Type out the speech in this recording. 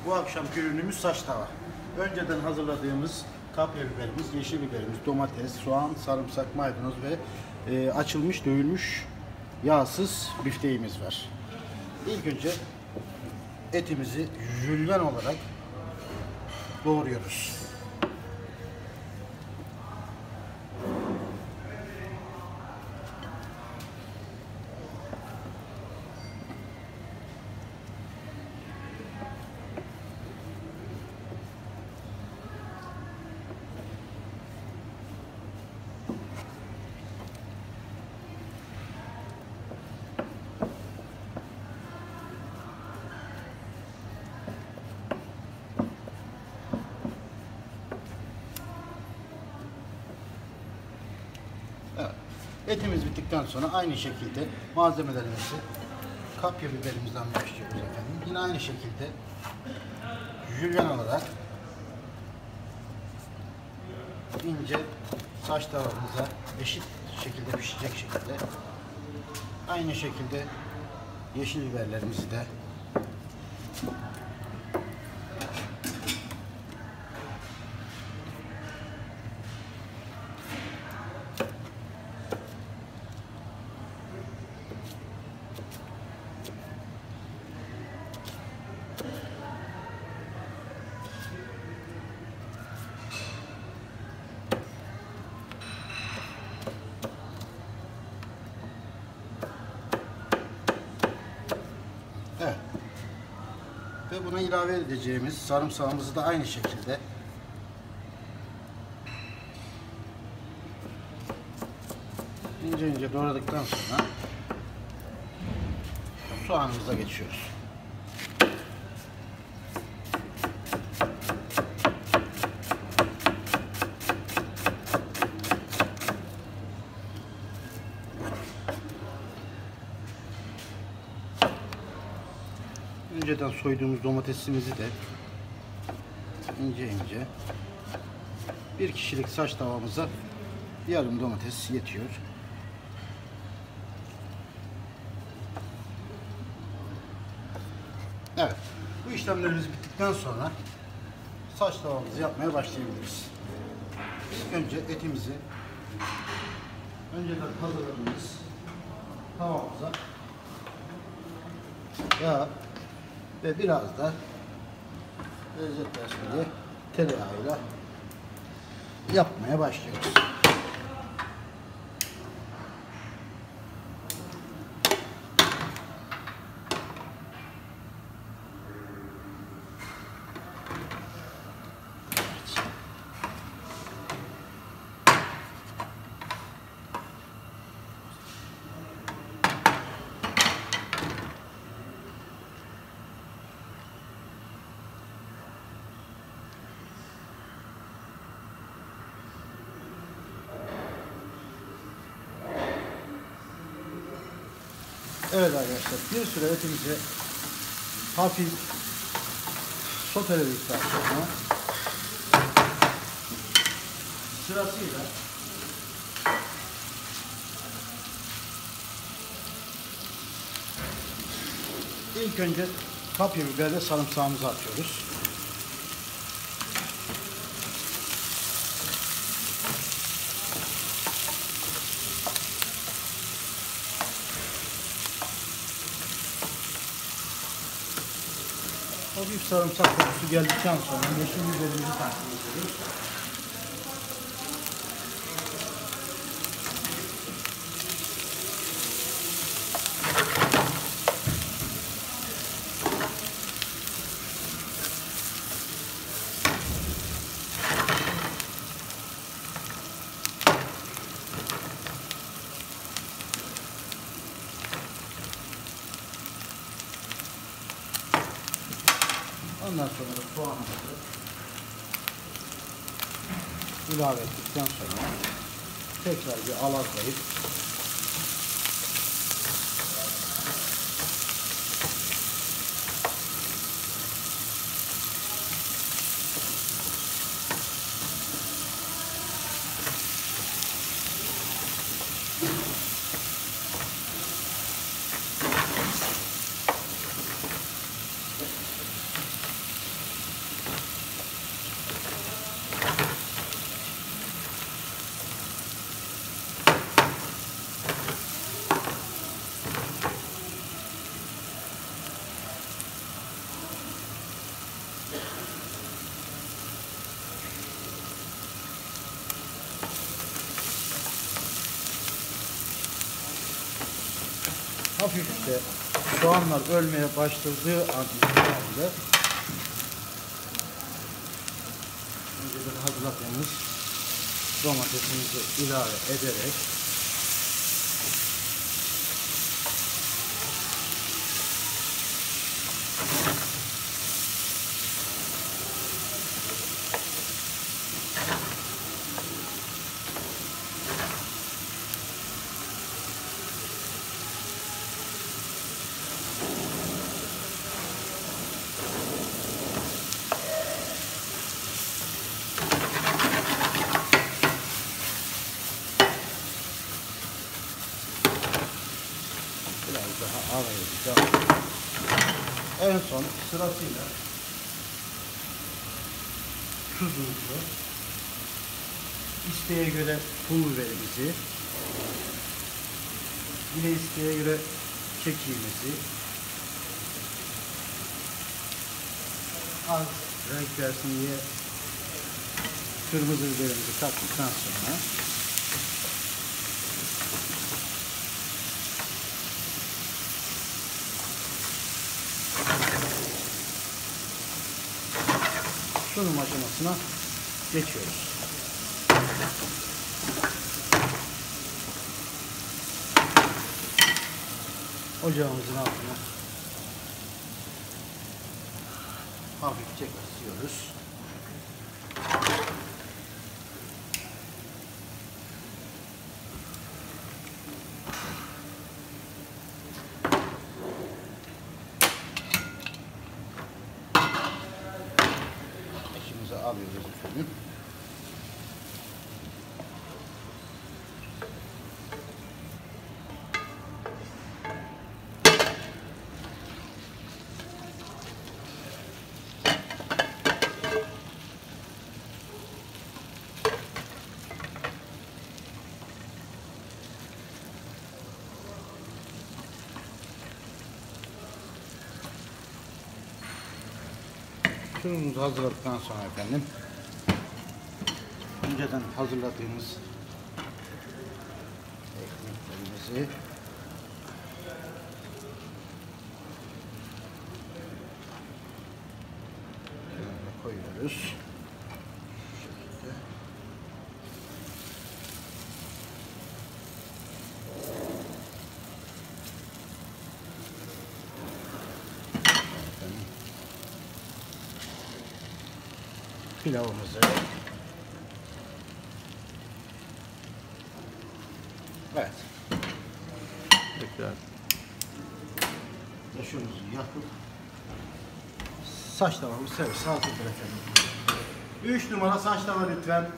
Bu akşamki ürünümüz saç tava. Önceden hazırladığımız kapya biberimiz, yeşil biberimiz, domates, soğan, sarımsak, maydanoz ve açılmış, dövülmüş yağsız bifteğimiz var. İlk önce etimizi jülyen olarak doğruyoruz. Evet. Etimiz bittikten sonra aynı şekilde malzemelerimizi kapya biberimizden başlıyoruz efendim. Yine aynı şekilde jülyen olarak ince saç tavamıza eşit şekilde pişecek şekilde aynı şekilde yeşil biberlerimizi de evet. Ve buna ilave edeceğimiz sarımsağımızı da aynı şekilde ince ince doğradıktan sonra soğanımıza geçiyoruz. Önceden soyduğumuz domatesimizi de ince ince, bir kişilik saç tavamıza yarım domates yetiyor. Evet, bu işlemlerimiz bittikten sonra saç tavamızı yapmaya başlayabiliriz. İlk önce etimizi önceden hazırladığımız tavamıza yağ ve biraz da lezzet versin diye tereyağıyla yapmaya başlıyoruz. Evet arkadaşlar, bir süre etimizi hafif soteledikten sonra sırasıyla ilk önce kapya biber ve sarımsağımızı atıyoruz. Hafif sarımsak kokusu geldikten sonra yeşil biberimizi takip ediyoruz. Ondan sonra da soğanımızı ilave ettikten sonra tekrar bir alazlayıp Hafif de soğanlar ölmeye başladığı an itibariyle önceden hazırladığımız domatesimizi ilave ederek biraz daha arayacağım. En son sırasıyla tuzumuzu, isteğe göre pul biberimizi, yine isteğe göre kekiğimizi, az renk versin diye kırmızı biberimizi kattıktan sonra sunum aşamasına geçiyoruz. Ocağımızın altına hafifçe kısıyoruz. Eşimize alıyoruz efendim. Sunumumuzu hazırladıktan sonra efendim önceden hazırladığımız ekmeklerimizi koyuyoruz. Şu şekilde. Pilavımızı, evet, Tekrar. taşımızı yakıp saç tavamız servis hazırdır efendim. 3 numara saç tava lütfen.